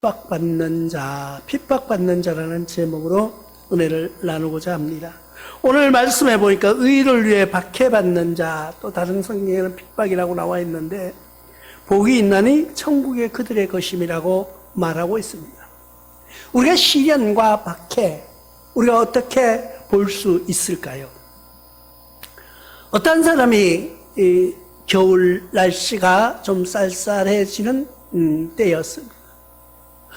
핍박받는 자라는 제목으로 은혜를 나누고자 합니다. 오늘 말씀해 보니까 의를 위해 박해받는 자, 또 다른 성경에는 핍박이라고 나와 있는데 복이 있나니 천국의 그들의 것임이라고 말하고 있습니다. 우리가 시련과 박해, 우리가 어떻게 볼 수 있을까요? 어떤 사람이 겨울 날씨가 좀 쌀쌀해지는 때였습니다.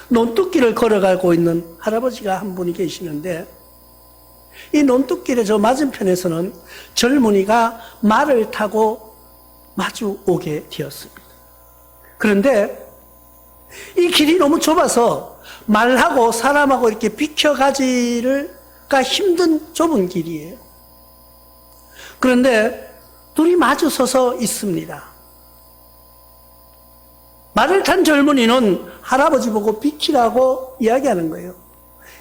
논뚝길을 걸어가고 있는 할아버지가 한 분이 계시는데, 이 논뚝길의 저 맞은편에서는 젊은이가 말을 타고 마주 오게 되었습니다. 그런데 이 길이 너무 좁아서 말하고 사람하고 이렇게 비켜가기가 힘든 좁은 길이에요. 그런데 둘이 마주 서서 있습니다. 말을 탄 젊은이는 할아버지 보고 비키라고 이야기하는 거예요.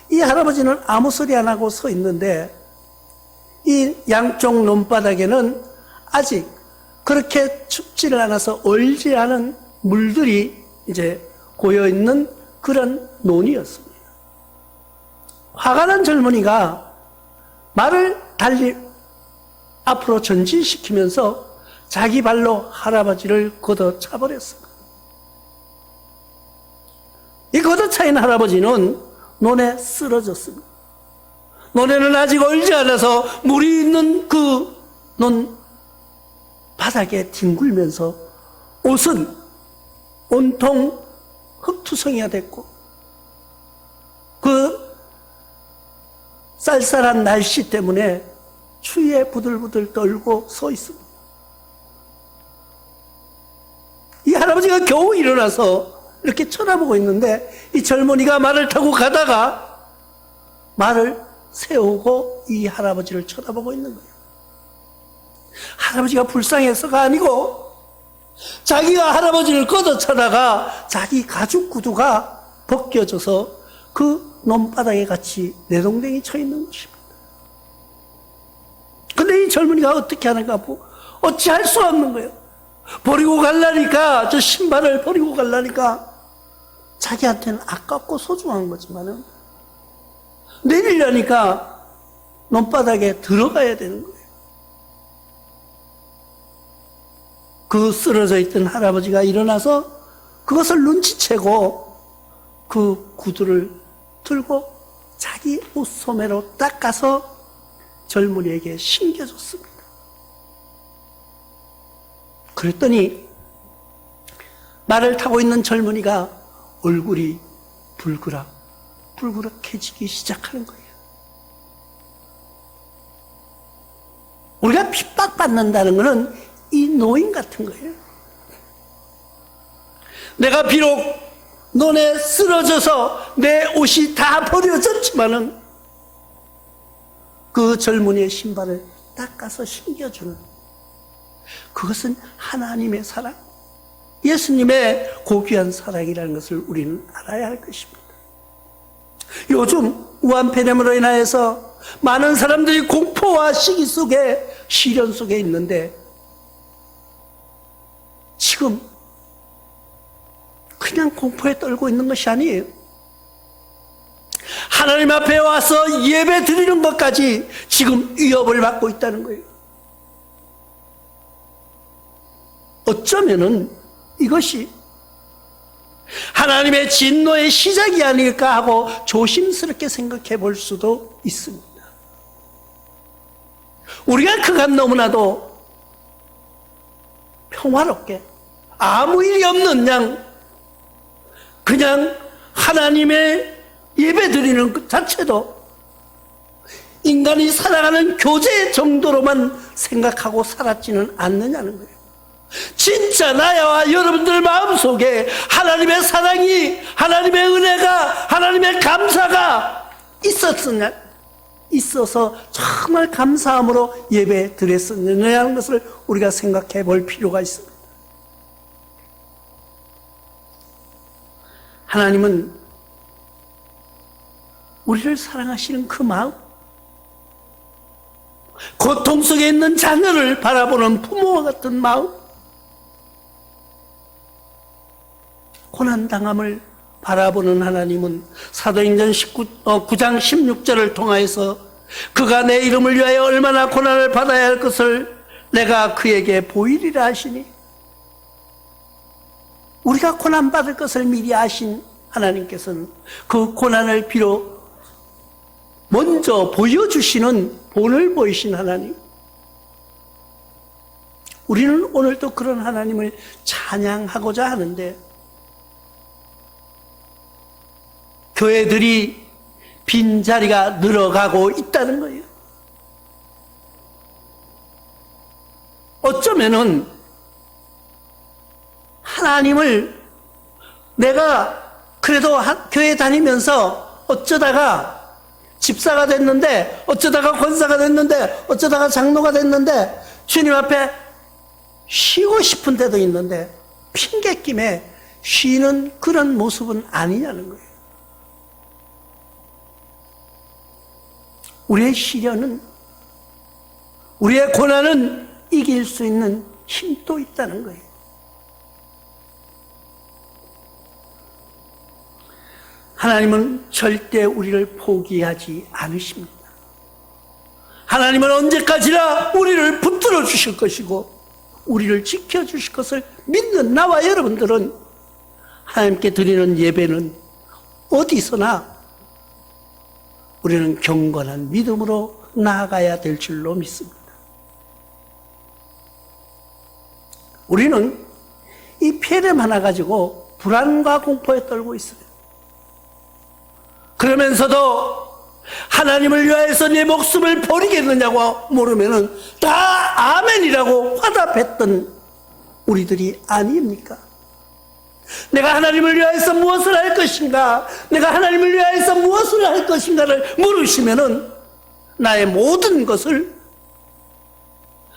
이 할아버지는 아무 소리 안 하고 서 있는데 이 양쪽 논바닥에는 아직 그렇게 춥지를 않아서 얼지 않은 물들이 이제 고여있는 그런 논이었습니다. 화가 난 젊은이가 말을 달리 앞으로 전진시키면서 자기 발로 할아버지를 걷어차버렸습니다. 이 걷어차인 할아버지는 논에 쓰러졌습니다. 논에는 아직 얼지 않아서 물이 있는 그 논 바닥에 뒹굴면서 옷은 온통 흙투성이가 됐고 그 쌀쌀한 날씨 때문에 추위에 부들부들 떨고 서 있습니다. 이 할아버지가 겨우 일어나서 이렇게 쳐다보고 있는데 이 젊은이가 말을 타고 가다가 말을 세우고 이 할아버지를 쳐다보고 있는 거예요. 할아버지가 불쌍해서가 아니고 자기가 할아버지를 걷어차다가 자기 가죽 구두가 벗겨져서 그 논바닥에 같이 내동댕이 쳐 있는 것입니다. 근데 이 젊은이가 어떻게 하는가 어찌할 수 없는 거예요. 버리고 갈라니까, 저 신발을 버리고 갈라니까 자기한테는 아깝고 소중한 거지만은 내리려니까 논바닥에 들어가야 되는 거예요. 그 쓰러져 있던 할아버지가 일어나서 그것을 눈치채고 그 구두를 들고 자기 옷소매로 닦아서 젊은이에게 신겨줬습니다. 그랬더니 말을 타고 있는 젊은이가 얼굴이 불그락해지기 시작하는 거예요. 우리가 핍박받는다는 것은 이 노인 같은 거예요. 내가 비록 논에 쓰러져서 내 옷이 다 버려졌지만은 그 젊은이의 신발을 닦아서 신겨주는, 그것은 하나님의 사랑, 예수님의 고귀한 사랑이라는 것을 우리는 알아야 할 것입니다. 요즘 우한 폐렴으로 인하여서 많은 사람들이 공포와 시기 속에, 시련 속에 있는데 지금 그냥 공포에 떨고 있는 것이 아니에요. 하나님 앞에 와서 예배 드리는 것까지 지금 위협을 받고 있다는 거예요. 어쩌면은 이것이 하나님의 진노의 시작이 아닐까 하고 조심스럽게 생각해 볼 수도 있습니다. 우리가 그간 너무나도 평화롭게 아무 일이 없는 양 그냥 하나님의 예배 드리는 것 자체도 인간이 살아가는 교제 정도로만 생각하고 살았지는 않느냐는 거예요. 진짜 나와 여러분들 마음속에 하나님의 사랑이, 하나님의 은혜가, 하나님의 감사가 있어서 정말 감사함으로 예배 드렸었느냐는 것을 우리가 생각해 볼 필요가 있습니다. 하나님은 우리를 사랑하시는 그 마음, 고통 속에 있는 자녀를 바라보는 부모와 같은 마음, 고난당함을 바라보는 하나님은 사도행전 9장 16절을 통하여서 그가 내 이름을 위하여 얼마나 고난을 받아야 할 것을 내가 그에게 보이리라 하시니, 우리가 고난받을 것을 미리 아신 하나님께서는 그 고난을 비로 먼저 보여주시는 본을 보이신 하나님, 우리는 오늘도 그런 하나님을 찬양하고자 하는데 교회들이 빈자리가 늘어가고 있다는 거예요. 어쩌면은 하나님을 내가 그래도 교회 다니면서 어쩌다가 집사가 됐는데, 어쩌다가 권사가 됐는데, 어쩌다가 장로가 됐는데 주님 앞에 쉬고 싶은 때도 있는데 핑계김에 쉬는 그런 모습은 아니냐는 거예요. 우리의 시련은, 우리의 고난은 이길 수 있는 힘도 있다는 거예요. 하나님은 절대 우리를 포기하지 않으십니다. 하나님은 언제까지나 우리를 붙들어 주실 것이고 우리를 지켜주실 것을 믿는 나와 여러분들은 하나님께 드리는 예배는 어디서나 우리는 경건한 믿음으로 나아가야 될 줄로 믿습니다. 우리는 이 폐렴 하나 가지고 불안과 공포에 떨고 있어요. 그러면서도 하나님을 위하여서 내 목숨을 버리겠느냐고 물으면은 다 아멘이라고 화답했던 우리들이 아닙니까? 내가 하나님을 위하여서 무엇을 할 것인가? 내가 하나님을 위하여서 무엇을 할 것인가를 물으시면은 나의 모든 것을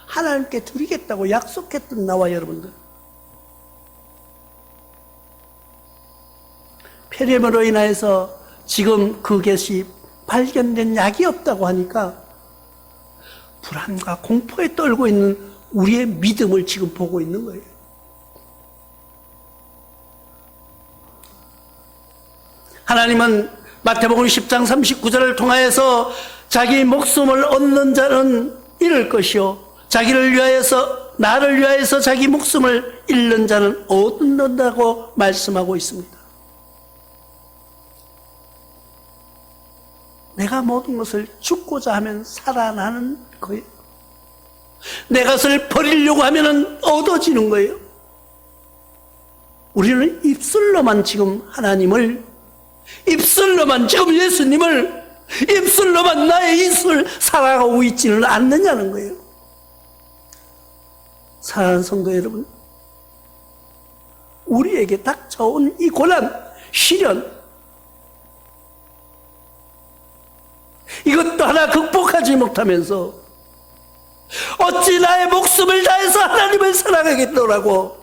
하나님께 드리겠다고 약속했던 나와 여러분들, 폐렴으로 인하여서 지금 그것이 발견된 약이 없다고 하니까 불안과 공포에 떨고 있는 우리의 믿음을 지금 보고 있는 거예요. 하나님은 마태복음 10장 39절을 통하여서 자기 목숨을 얻는 자는 잃을 것이요 자기를 위하여서, 나를 위하여서 자기 목숨을 잃는 자는 얻는다고 말씀하고 있습니다. 내가 모든 것을 죽고자 하면 살아나는 거예요. 내 것을 버리려고 하면 얻어지는 거예요. 우리는 입술로만 지금 하나님을, 입술로만 지금 예수님을, 입술로만 나의 입술 사랑하고 있지는 않느냐는 거예요. 사랑하는 성도 여러분, 우리에게 닥쳐온 이 고난, 시련, 이것도 하나 극복하지 못하면서 어찌 나의 목숨을 다해서 하나님을 사랑하겠노라고,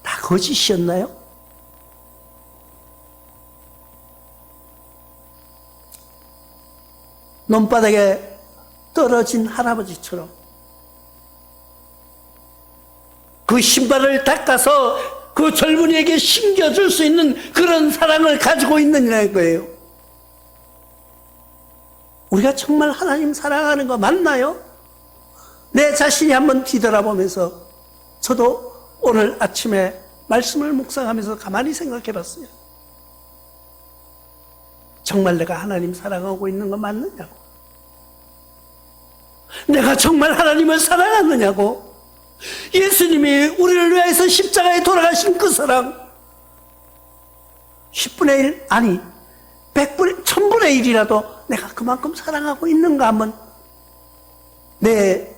다 거짓이었나요? 논바닥에 떨어진 할아버지처럼 그 신발을 닦아서 그 젊은이에게 신겨줄 수 있는 그런 사랑을 가지고 있느냐는 거예요. 우리가 정말 하나님 사랑하는 거 맞나요? 내 자신이 한번 뒤돌아보면서 저도 오늘 아침에 말씀을 묵상하면서 가만히 생각해 봤어요. 정말 내가 하나님 사랑하고 있는 거 맞느냐고, 내가 정말 하나님을 사랑하느냐고, 예수님이 우리를 위해서 십자가에 돌아가신 그 사랑, 10분의 1 아니 100분의 1000분의 1이라도 내가 그만큼 사랑하고 있는가 한번 내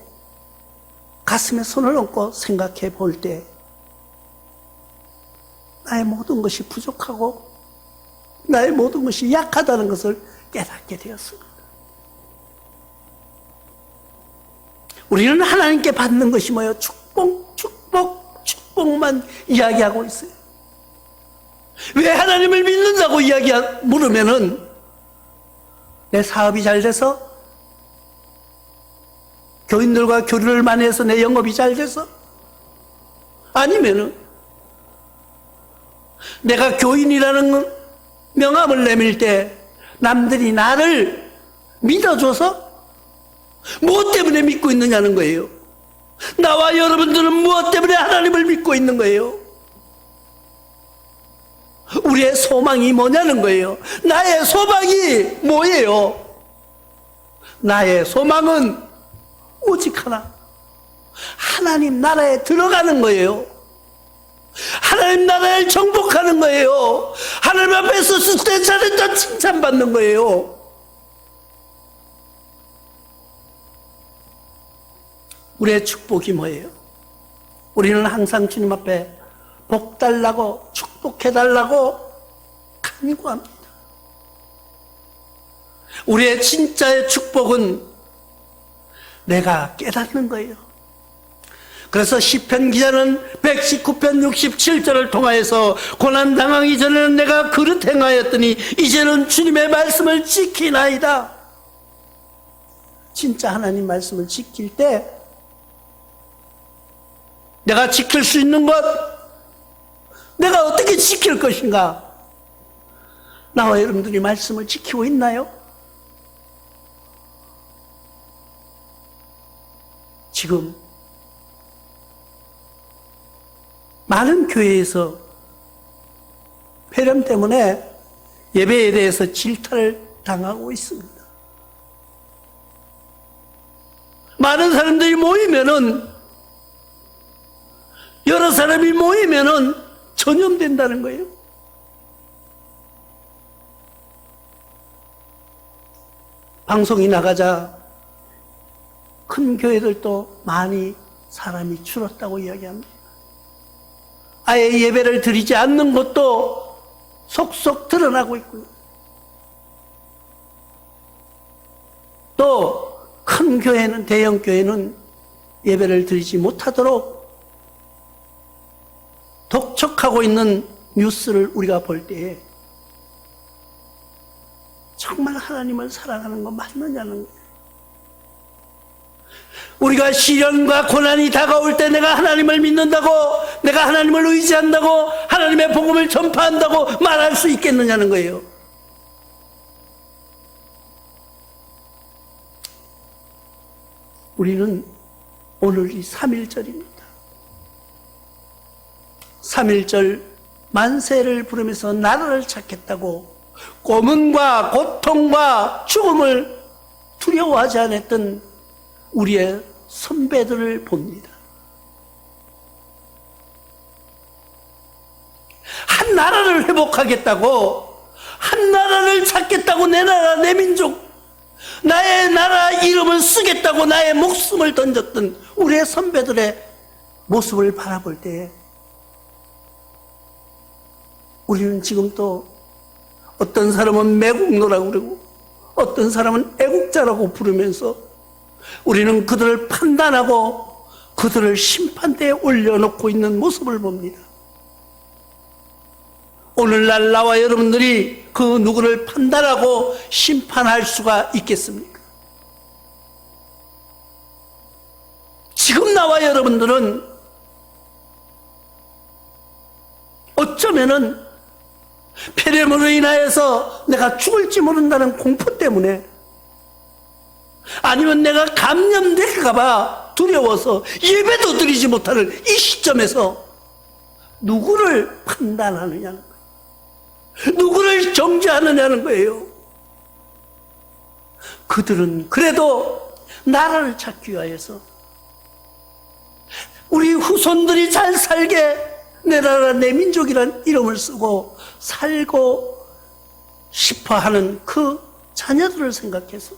가슴에 손을 얹고 생각해 볼 때 나의 모든 것이 부족하고 나의 모든 것이 약하다는 것을 깨닫게 되었습니다. 우리는 하나님께 받는 것이 뭐예요? 축복, 축복, 축복만 이야기하고 있어요. 왜 하나님을 믿는다고 물으면은 내 사업이 잘 돼서, 교인들과 교류를 많이 해서 내 영업이 잘 돼서, 아니면은 내가 교인이라는 명함을 내밀 때 남들이 나를 믿어줘서 무엇 때문에 믿고 있느냐는 거예요. 나와 여러분들은 무엇 때문에 하나님을 믿고 있는 거예요? 우리의 소망이 뭐냐는 거예요. 나의 소망이 뭐예요? 나의 소망은 오직 하나, 하나님 나라에 들어가는 거예요. 하나님 나라를 정복하는 거예요. 하나님 앞에서 숫대 차례다 칭찬받는 거예요. 우리의 축복이 뭐예요? 우리는 항상 주님 앞에 복 달라고 축복해 달라고 간구합니다. 우리의 진짜의 축복은 내가 깨닫는 거예요. 그래서 시편 기자는 119편 67절을 통하여서 고난당하기 전에는 내가 그릇 행하였더니 이제는 주님의 말씀을 지키나이다. 진짜 하나님 말씀을 지킬 때 내가 지킬 수 있는 것, 내가 어떻게 지킬 것인가? 나와 여러분들이 말씀을 지키고 있나요? 지금 많은 교회에서 폐렴 때문에 예배에 대해서 질타를 당하고 있습니다. 많은 사람들이 모이면은, 여러 사람이 모이면은 전염된다는 거예요. 방송이 나가자 큰 교회들도 많이 사람이 줄었다고 이야기합니다. 아예 예배를 드리지 않는 것도 속속 드러나고 있고요. 또 큰 교회는, 대형 교회는 예배를 드리지 못하도록 독촉하고 있는 뉴스를 우리가 볼 때에 정말 하나님을 사랑하는 거 맞느냐는 거예요. 우리가 시련과 고난이 다가올 때 내가 하나님을 믿는다고, 내가 하나님을 의지한다고, 하나님의 복음을 전파한다고 말할 수 있겠느냐는 거예요. 우리는 오늘이 3.1절입니다. 3.1절 만세를 부르면서 나라를 찾겠다고 고문과 고통과 죽음을 두려워하지 않았던 우리의 선배들을 봅니다. 한 나라를 회복하겠다고, 한 나라를 찾겠다고, 내 나라, 내 민족, 나의 나라 이름을 쓰겠다고 나의 목숨을 던졌던 우리의 선배들의 모습을 바라볼 때 우리는 지금 또 어떤 사람은 매국노라고 그러고 어떤 사람은 애국자라고 부르면서 우리는 그들을 판단하고 그들을 심판대에 올려놓고 있는 모습을 봅니다. 오늘날 나와 여러분들이 그 누구를 판단하고 심판할 수가 있겠습니까? 지금 나와 여러분들은 어쩌면은 폐렴으로 인하여서 내가 죽을지 모른다는 공포 때문에, 아니면 내가 감염될까봐 두려워서 예배도 드리지 못하는 이 시점에서 누구를 판단하느냐는 거예요. 누구를 정죄하느냐는 거예요. 그들은 그래도 나라를 찾기 위하여서 우리 후손들이 잘 살게 내 나라 내 민족이란 이름을 쓰고 살고 싶어하는 그 자녀들을 생각해서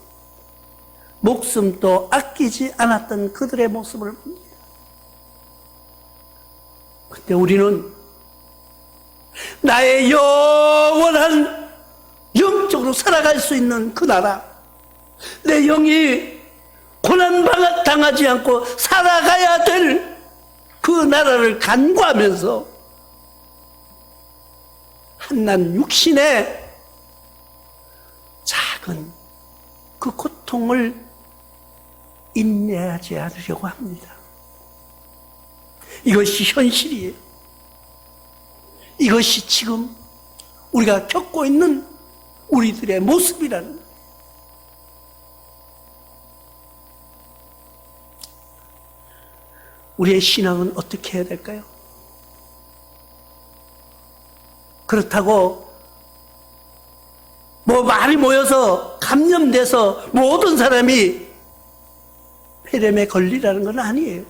목숨도 아끼지 않았던 그들의 모습을 봅니다. 근데 우리는 나의 영원한 영적으로 살아갈 수 있는 그 나라, 내 영이 고난당하지 않고 살아가야 될 그 나라를 간구하면서 한낱 육신의 작은 그 고통을 인내하지 않으려고 합니다. 이것이 현실이에요. 이것이 지금 우리가 겪고 있는 우리들의 모습이라는 거예요. 우리의 신앙은 어떻게 해야 될까요? 그렇다고 많이 모여서 감염돼서 모든 사람이 폐렴에 걸리라는 건 아니에요.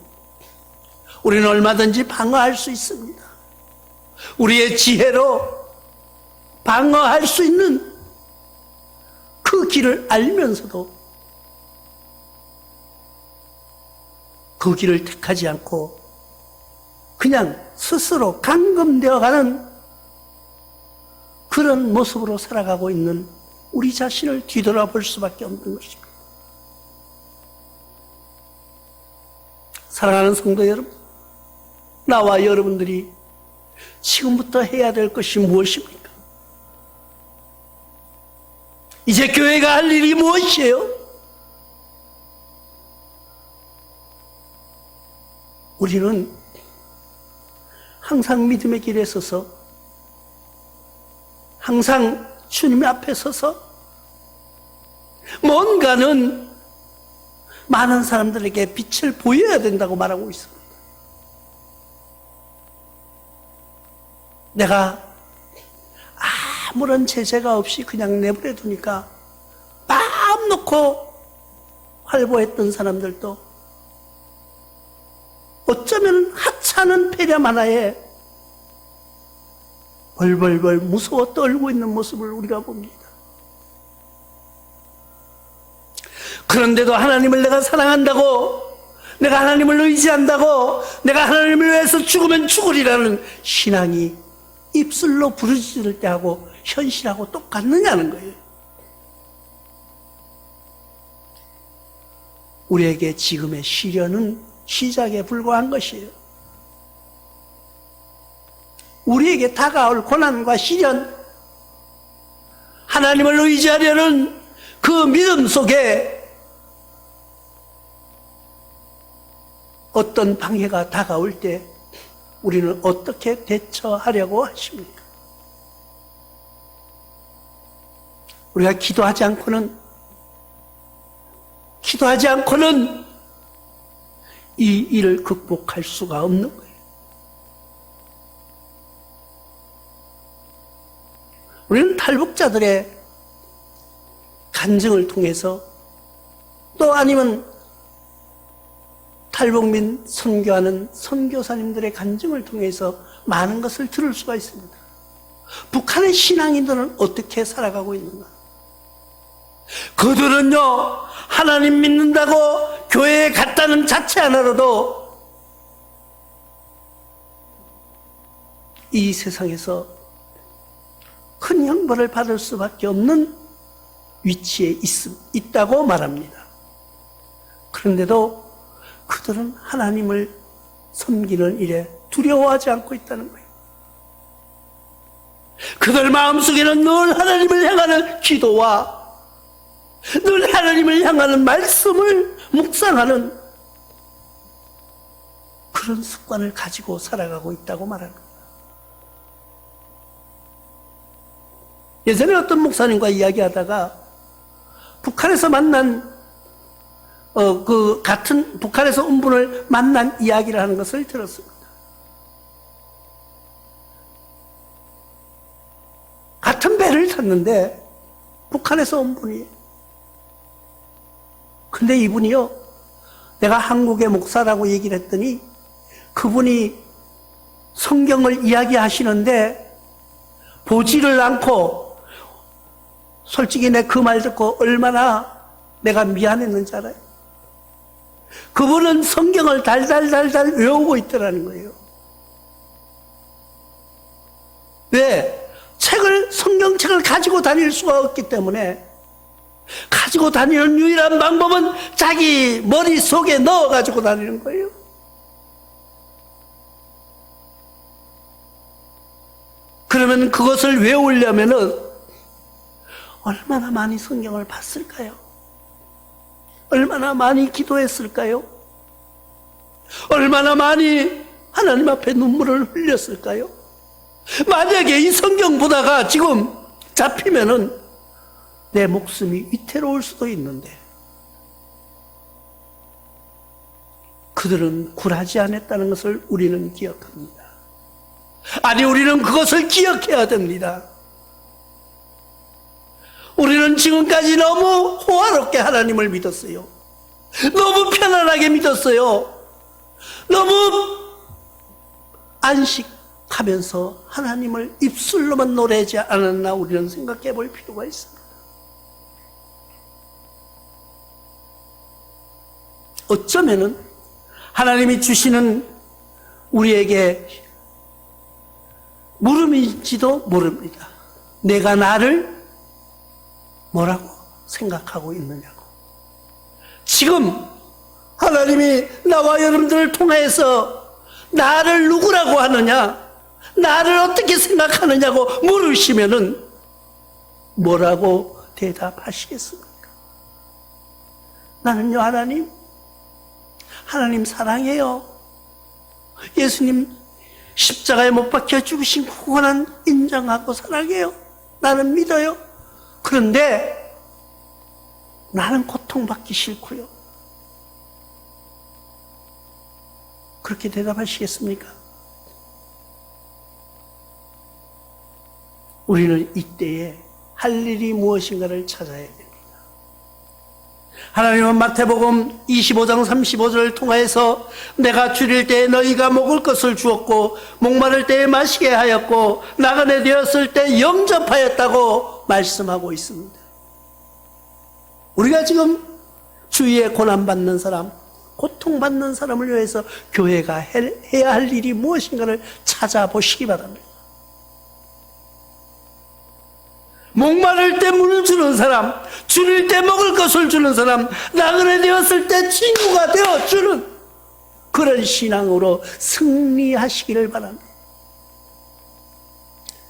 우리는 얼마든지 방어할 수 있습니다. 우리의 지혜로 방어할 수 있는 그 길을 알면서도 그 길을 택하지 않고 그냥 스스로 감금되어 가는 그런 모습으로 살아가고 있는 우리 자신을 뒤돌아볼 수밖에 없는 것입니다. 사랑하는 성도 여러분, 나와 여러분들이 지금부터 해야 될 것이 무엇입니까? 이제 교회가 할 일이 무엇이에요? 우리는 항상 믿음의 길에 서서, 항상 주님 앞에 서서 뭔가는 많은 사람들에게 빛을 보여야 된다고 말하고 있습니다. 내가 아무런 제재가 없이 그냥 내버려 두니까 마음 놓고 활보했던 사람들도 어쩌면 하찮은 폐렴 하나에 벌벌벌 무서워 떨고 있는 모습을 우리가 봅니다. 그런데도 하나님을 내가 사랑한다고, 내가 하나님을 의지한다고, 내가 하나님을 위해서 죽으면 죽으리라는 신앙이 입술로 부르짖을 때하고 현실하고 똑같느냐는 거예요. 우리에게 지금의 시련은 시작에 불과한 것이에요. 우리에게 다가올 고난과 시련, 하나님을 의지하려는 그 믿음 속에 어떤 방해가 다가올 때 우리는 어떻게 대처하려고 하십니까? 우리가 기도하지 않고는 이 일을 극복할 수가 없는 거예요. 우리는 탈북자들의 간증을 통해서, 또 아니면 탈북민 선교하는 선교사님들의 간증을 통해서 많은 것을 들을 수가 있습니다. 북한의 신앙인들은 어떻게 살아가고 있는가? 그들은요, 하나님 믿는다고 교회에 갔다는 자체 하나로도 이 세상에서 큰 형벌을 받을 수밖에 없는 위치에 있다고 말합니다. 그런데도 그들은 하나님을 섬기는 일에 두려워하지 않고 있다는 거예요. 그들 마음속에는 늘 하나님을 향하는 기도와 늘 하나님을 향하는 말씀을 묵상하는 그런 습관을 가지고 살아가고 있다고 말하는 거예요. 예전에 어떤 목사님과 이야기하다가 북한에서 만난 북한에서 온 분을 만난 이야기를 하는 것을 들었습니다. 같은 배를 탔는데 북한에서 온 분이, 근데 이분이요, 내가 한국의 목사라고 얘기를 했더니 그분이 성경을 이야기하시는데 보지를 않고, 솔직히 내 그 말 듣고 얼마나 내가 미안했는지 알아요? 그분은 성경을 달달달달 외우고 있더라는 거예요. 왜? 성경책을 가지고 다닐 수가 없기 때문에, 가지고 다니는 유일한 방법은 자기 머릿속에 넣어가지고 다니는 거예요. 그러면 그것을 외우려면은 얼마나 많이 성경을 봤을까요? 얼마나 많이 기도했을까요? 얼마나 많이 하나님 앞에 눈물을 흘렸을까요? 만약에 이 성경 보다가 지금 잡히면은 내 목숨이 위태로울 수도 있는데 그들은 굴하지 않았다는 것을 우리는 기억합니다. 아니, 우리는 그것을 기억해야 됩니다. 우리는 지금까지 너무 호화롭게 하나님을 믿었어요. 너무 편안하게 믿었어요. 너무 안식하면서 하나님을 입술로만 노래하지 않았나 우리는 생각해 볼 필요가 있습니다. 어쩌면은 하나님이 주시는 우리에게 물음인지도 모릅니다. 내가 나를 뭐라고 생각하고 있느냐고. 지금 하나님이 나와 여러분들을 통해서 나를 누구라고 하느냐, 나를 어떻게 생각하느냐고 물으시면은 뭐라고 대답하시겠습니까? 나는요, 하나님 사랑해요. 예수님 십자가에 못 박혀 죽으신 구원은 인정하고 사랑해요. 나는 믿어요. 그런데 나는 고통받기 싫고요. 그렇게 대답하시겠습니까? 우리는 이때에 할 일이 무엇인가를 찾아야 됩니다. 하나님은 마태복음 25장 35절을 통하여서 내가 줄일 때에 너희가 먹을 것을 주었고 목마를 때에 마시게 하였고 나그네 되었을 때 영접하였다고 말씀하고 있습니다. 우리가 지금 주위에 고난받는 사람, 고통받는 사람을 위해서 교회가 해야 할 일이 무엇인가를 찾아보시기 바랍니다. 목마를 때 물을 주는 사람, 줄일 때 먹을 것을 주는 사람, 나그네 되었을 때 친구가 되어주는 그런 신앙으로 승리하시기를 바랍니다.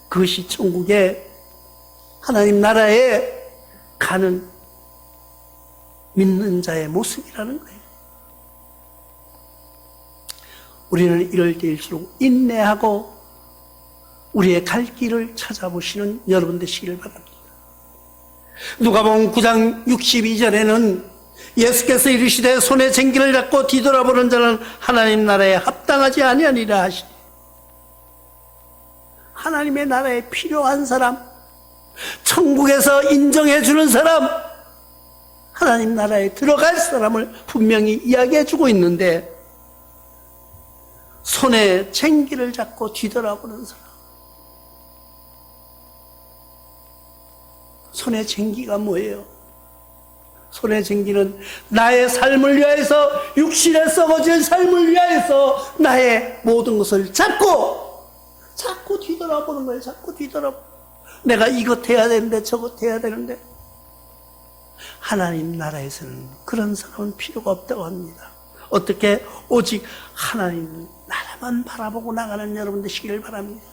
그것이 천국에 하나님 나라에 가는 믿는 자의 모습이라는 거예요. 우리는 이럴 때일수록 인내하고 우리의 갈 길을 찾아보시는 여러분 되시기를 바랍니다. 누가복음 9장 62절에는 예수께서 이르시되 손에 쟁기를 잡고 뒤돌아보는 자는 하나님 나라에 합당하지 아니하니라 하시니, 하나님의 나라에 필요한 사람, 천국에서 인정해 주는 사람, 하나님 나라에 들어갈 사람을 분명히 이야기해 주고 있는데, 손에 쟁기를 잡고 뒤돌아보는 사람, 손의 쟁기가 뭐예요? 손의 쟁기는 나의 삶을 위하여서, 육신에 썩어질 삶을 위하여서 나의 모든 것을 자꾸 뒤돌아보는 거예요. 자꾸 뒤돌아보고 내가 이것 해야 되는데 저것 해야 되는데. 하나님 나라에서는 그런 사람은 필요가 없다고 합니다. 어떻게? 오직 하나님 나라만 바라보고 나가는 여러분 되시기를 바랍니다.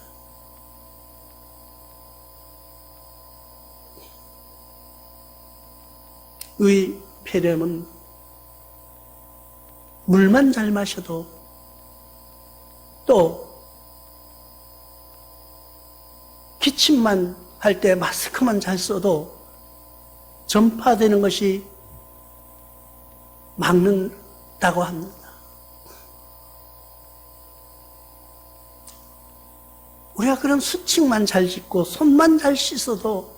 의폐렴은 물만 잘 마셔도, 또 기침만 할 때 마스크만 잘 써도 전파되는 것이 막는다고 합니다. 우리가 그런 수칙만 잘 짓고 손만 잘 씻어도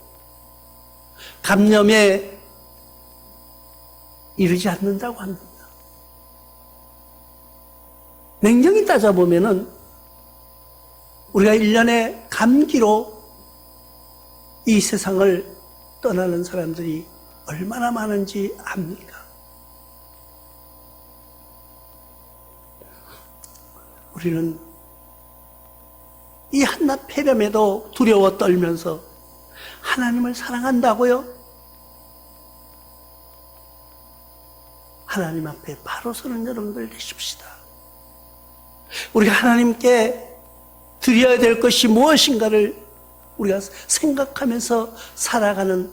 감염에 이르지 않는다고 합니다. 냉정히 따져보면은 우리가 1년에 감기로 이 세상을 떠나는 사람들이 얼마나 많은지 압니까? 우리는 이 한낱 폐렴에도 두려워 떨면서 하나님을 사랑한다고요? 하나님 앞에 바로 서는 여러분들 되십시다. 우리가 하나님께 드려야 될 것이 무엇인가를 우리가 생각하면서 살아가는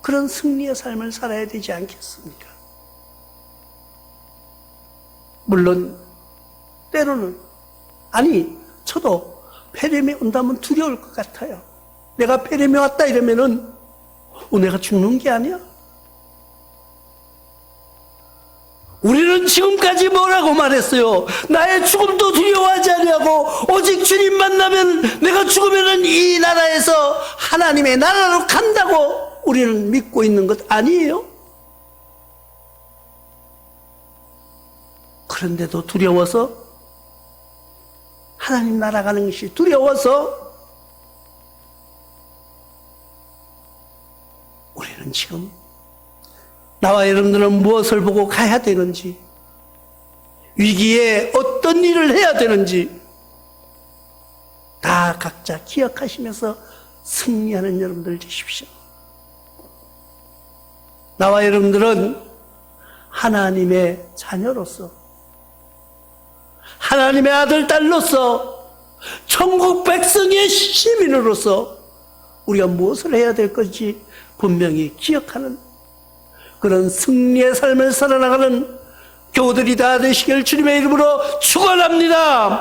그런 승리의 삶을 살아야 되지 않겠습니까? 물론 때로는, 아니 저도 폐렴이 온다면 두려울 것 같아요. 내가 폐렴이 왔다 이러면은 내가 죽는 게 아니야? 우리는 지금까지 뭐라고 말했어요? 나의 죽음도 두려워하지 아니하고 오직 주님 만나면 내가 죽으면은 이 나라에서 하나님의 나라로 간다고 우리는 믿고 있는 것 아니에요? 그런데도 두려워서, 하나님 나라 가는 것이 두려워서 우리는 지금 나와 여러분들은 무엇을 보고 가야 되는지, 위기에 어떤 일을 해야 되는지 다 각자 기억하시면서 승리하는 여러분들 되십시오. 나와 여러분들은 하나님의 자녀로서, 하나님의 아들, 딸로서, 천국 백성의 시민으로서 우리가 무엇을 해야 될 건지 분명히 기억하는 그런 승리의 삶을 살아나가는 교우들이 다 되시길 주님의 이름으로 축원합니다.